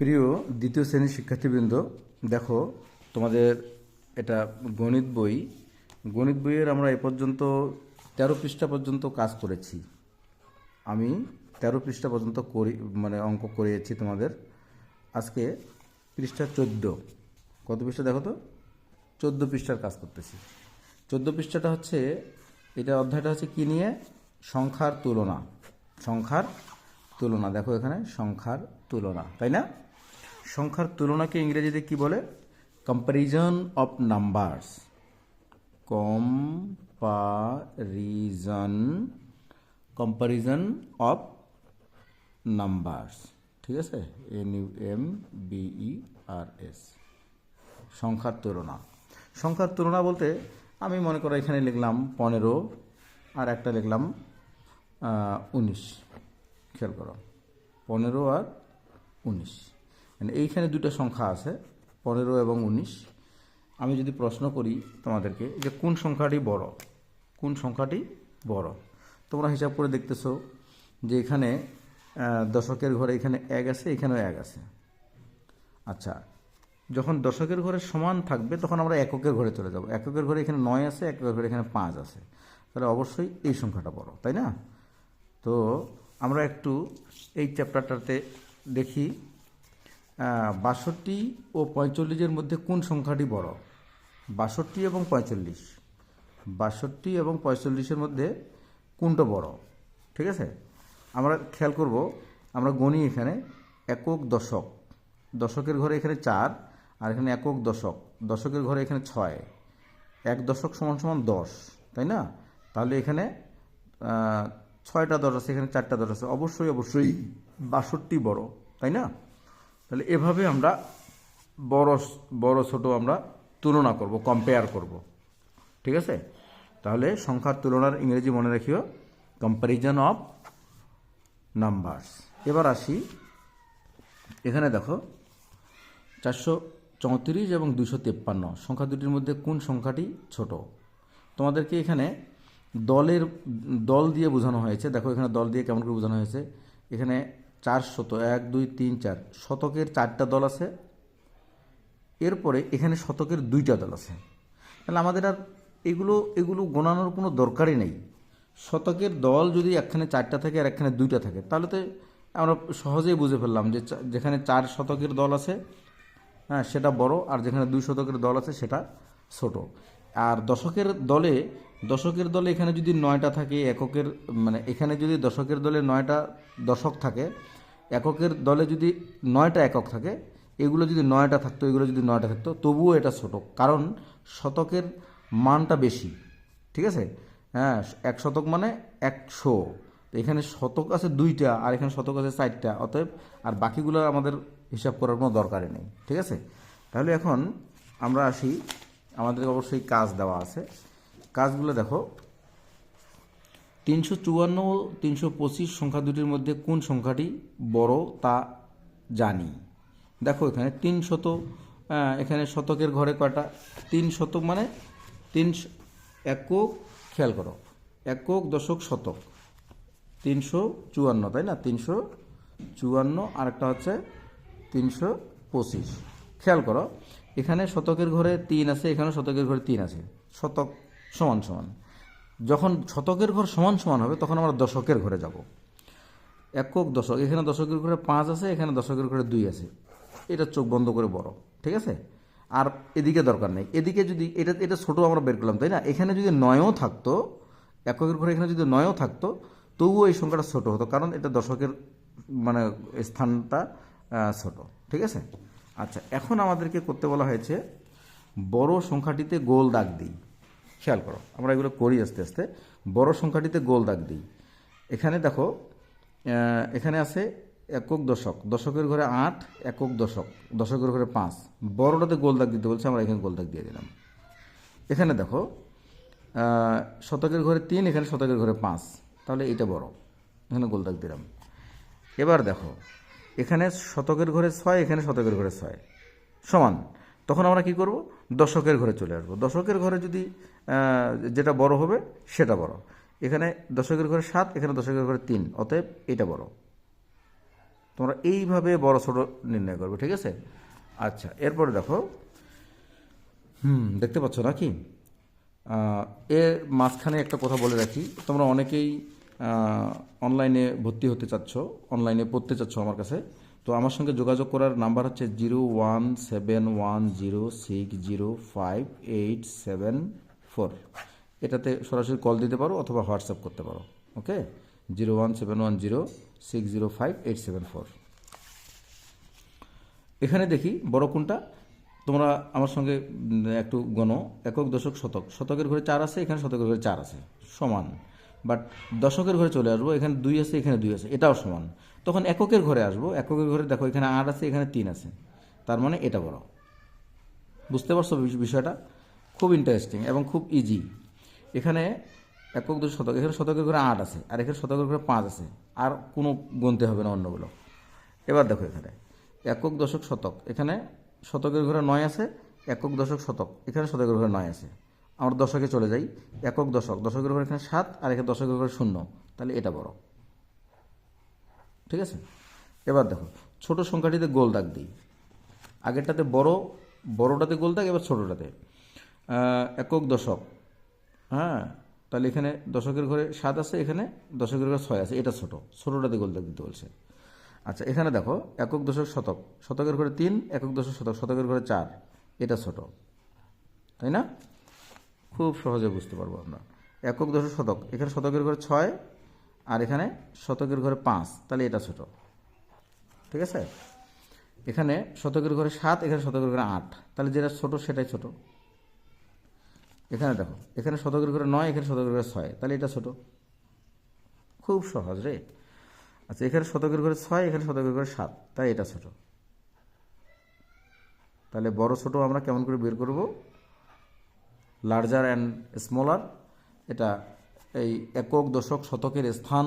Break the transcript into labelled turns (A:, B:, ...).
A: প্রিয় দ্বিতীয় শ্রেণীর শিক্ষার্থীবৃন্দ, দেখো তোমাদের এটা গণিত বইয়ের আমরা এ পর্যন্ত 13 পৃষ্ঠা পর্যন্ত কাজ করেছি। আমি 13 পৃষ্ঠা পর্যন্ত অঙ্ক করিয়েছি তোমাদের। আজকে পৃষ্ঠা 14, কত পৃষ্ঠা দেখো তো, 14 পৃষ্ঠার কাজ করতেছি। 14 পৃষ্ঠাটা হচ্ছে, এটা অধ্যায়টা হচ্ছে কি নিয়ে, সংখ্যার তুলনা। দেখো এখানে সংখ্যার তুলনা, তাই না? সংখ্যার তুলনাকে ইংরেজিতে কি বলে? Comparison of numbers. Comparison of numbers, ঠিক আছে? NUMBERS, সংখ্যার তুলনা বলতে আমি মনে করো এখানে লিখলাম 15 আর একটা লিখলাম 19। খেয়াল করো, 15 আর 19, মানে এইখানে দুটো সংখ্যা আছে, 15 এবং 19। আমি যদি প্রশ্ন করি তোমাদেরকে যে কোন সংখ্যাটি বড়, তোমরা হিসাব করে দেখতেছো যে এখানে দশকের ঘরে এখানে 1 আছে, এখানেও 1 আছে। আচ্ছা, যখন দশকের ঘরে সমান থাকবে তখন আমরা এককের ঘরে চলে যাব। এককের ঘরে এখানে 9 আছে, এককের ঘরে এখানে 5 আছে, তাহলে অবশ্যই এই সংখ্যাটা বড়, তাই না? তো আমরা একটু এই চ্যাপ্টারটাতে দেখি 62 ও 45-এর মধ্যে কোন সংখ্যাটি বড়। 62 এবং 45-এর মধ্যে কোনটা বড়, ঠিক আছে? আমরা খেয়াল করব, আমরা গণি এখানে একক দশক, দশকের ঘরে এখানে 4 আর এখানে একক দশকের ঘরে এখানে 6, 1 দশক সমান 10, তাই না? তাহলে এখানে 6টা 10 আছে, এখানে 4টা 10 আছে, অবশ্যই 62 বড়, তাই না? তাহলে এভাবে আমরা বড় ছোট আমরা তুলনা করব, কম্পেয়ার করব, ঠিক আছে? তাহলে সংখ্যার তুলনার ইংরেজি মনে রাখিও, কম্প্যারিজন অফ নাম্বারস। এবার আসি, এখানে দেখো 434 এবং 253 সংখ্যা দুটির মধ্যে কোন সংখ্যাটি ছোট। তোমাদেরকে এখানে দল দিয়ে বোঝানো হয়েছে। দেখো এখানে দল দিয়ে কেমন করে বোঝানো হয়েছে। এখানে 4 শত, 1 2 3 4 শতকের 4টা দল আছে, এরপরে এখানে শতকের 2টা দল আছে। তাহলে আমাদের আর এগুলো গোনানোর কোনো দরকারই নেই। শতকের দল যদি একখানে 4টা থাকে আর একখানে 2টা থাকে, তাহলে তো আমরা সহজেই বুঝে ফেললাম যে যেখানে 4 শতকের দল আছে, হ্যাঁ, সেটা বড়, আর যেখানে 2 শতকের দল আছে সেটা ছোট। আর দশকের দলে এখানে যদি 9টা থাকে, এখানে যদি দশকের দলে 9টা দশক থাকে, এককের দলে যদি 9টা একক থাকে, এগুলো যদি 9টা থাকতো, তবুও এটা ছোট, কারণ শতকের মানটা বেশি, ঠিক আছে? হ্যাঁ, 1 শতক মানে 100, এখানে শতক আছে 2টা আর এখানে শতক আছে 4টা, অতএব আর বাকিগুলো আমাদের হিসাব করার কোনো দরকারই নেই, ঠিক আছে? তাহলে এখন আমরা আসি, আমাদের অবশ্যই কাজ দেওয়া আছে। কাজগুলো দেখো, 354 ও 325 সংখ্যা দুটির মধ্যে কোন সংখ্যাটি বড় তা জানি। দেখো এখানে 300, এখানে শতকের ঘরে কয়টা, 3 শতক মানে 3 একক, খেয়াল করো, একক দশক শতক 354, তাই না? 354, আর একটা হচ্ছে 325। খেয়াল করো, এখানে শতকের ঘরে 3 আছে, এখানে শতকের ঘরে 3 আছে, শতক সমান। যখন শতকের ঘর সমান হবে তখন আমরা দশকের ঘরে যাব। একক দশক, এখানে দশকের ঘরে 5 আছে, এখানে দশকের ঘরে 2 আছে, এটা চোখ বন্ধ করে বড়, ঠিক আছে? আর এদিকে দরকার নেই, এদিকে যদি এটা ছোট আমরা বের করলাম, তাই না? এখানে যদি 9ও থাকতো, এককের ঘরে এখানে যদি 9ও থাকতো, তবুও এই সংখ্যাটা ছোট হতো, কারণ এটা দশকের স্থানটা ছোট, ঠিক আছে? আচ্ছা, এখন আমাদেরকে করতে বলা হয়েছে বড় সংখ্যাটিতে গোল দাগ দিই। খেয়াল করো, আমরা এগুলো করি আস্তে আস্তে। বড় সংখ্যাটিতে গোল দাগ দিই। এখানে দেখো, এখানে আছে একক দশক, দশকের ঘরে 8, একক দশকের ঘরে 5, বড়টাতে গোল দাগ দিতে বলছে, আমরা এখানে গোল দাগ দিয়ে দিলাম। এখানে দেখো শতকের ঘরে 3, এখানে শতকের ঘরে 5, তাহলে এটা বড়, এখানে গোল দাগ দিলাম। এবার দেখো, এখানে শতকের ঘরে 6, এখানে শতকের ঘরে 6 সমান, তখন আমরা কি করব, দশকের ঘরে চলে আসবো। দশকের ঘরে যদি যেটা বড় হবে সেটা বড়। এখানে দশকের ঘরে 7, এখানে দশকের ঘরে 3, অতএব এটা বড়, তোমরা এইভাবে বড় ছোট নির্ণয় করবে, ঠিক আছে? আচ্ছা, এরপরে দেখো, দেখতে পাচ্ছ নাকি? এর মাঝখানে একটা কথা বলে রাখি, তোমরা অনেকেই অনলাইনে ভর্তি হতে চাচ্ছ, অনলাইনে পড়তে চাচ্ছ আমার কাছে। তো আমার সঙ্গে যোগাযোগ করার নাম্বার হচ্ছে 017106058874। এটাতে সরাসরি কল দিতে পারো অথবা হোয়াটসঅ্যাপ করতে পারো। ওকে, 017106058874। এখানে দেখি বড় কোনটা, তোমরা আমার সঙ্গে একটু গণো। একক, দশক, শতক। শতকের ঘরে 4 আছে, এখানে শতকের ঘরে 4 আছে, সমান। বাট দশকের ঘরে চলে আসবো, এখানে 2 আছে, এখানে 2 আছে, এটাও সমান। তখন এককের ঘরে আসবো, এককের ঘরে দেখো এখানে 8 আছে, এখানে 3 আছে, তার মানে এটা বড়। বুঝতে পারছো বিষয়টা? খুব ইন্টারেস্টিং এবং খুব ইজি। এখানে একক, দশক, শতক, এখানে শতকের ঘরে 8 আছে, আর এখানে শতকের ঘরে 5 আছে, আর কোনো গুনতে হবে না অন্যগুলো। এবার দেখো এখানে একক, দশক, শতক, এখানে শতকের ঘরে 9 আছে, একক, দশক, শতক, এখানে শতকের ঘরে 9 আছে। আমরা দশকে চলে যাই, একক, দশক, দশকের ঘরে এখানে 7, আর এখানে দশকের ঘরে 0, তাহলে এটা বড়, ঠিক আছে? এবার দেখো ছোট সংখ্যাটিতে গোল দাগ দিই। আগেরটাতে বড়টাতে গোল দাগ, এবার ছোটোটাতে। একক, দশক, হ্যাঁ, তাহলে এখানে দশকের ঘরে 7 আছে, এখানে দশকের ঘরে 6 আছে, এটা ছোটোটাতে গোল দাগ দিতে বলছে। আচ্ছা, এখানে দেখো একক, দশক, শতক, শতকের ঘরে 3, একক, দশক, শতক, শতকের ঘরে 4, এটা ছোট, তাই না? খুব সহজে বুঝতে পারবো আমরা। একক, দশক, শতক, এখানে শতকের ঘরে 6, আর এখানে শতকের ঘরে 5, তাহলে এটা ছোট, ঠিক আছে? এখানে শতকের ঘরে 7, এখানে শতকের ঘরে 8, তাহলে যেটা ছোট সেটাই ছোট। এখানে দেখো এখানে শতকের ঘরে 9, এখানে শতকের ঘরে 6, তাহলে এটা ছোট। খুব সহজ রে। আচ্ছা, এখানে শতকের ঘরে 6, এখানে শতকের ঘরে 7, তাই এটা ছোট। তাহলে বড় ছোট আমরা কেমন করে বের করব? Larger and smaller. এটা এই একক, দশক, শতকের স্থান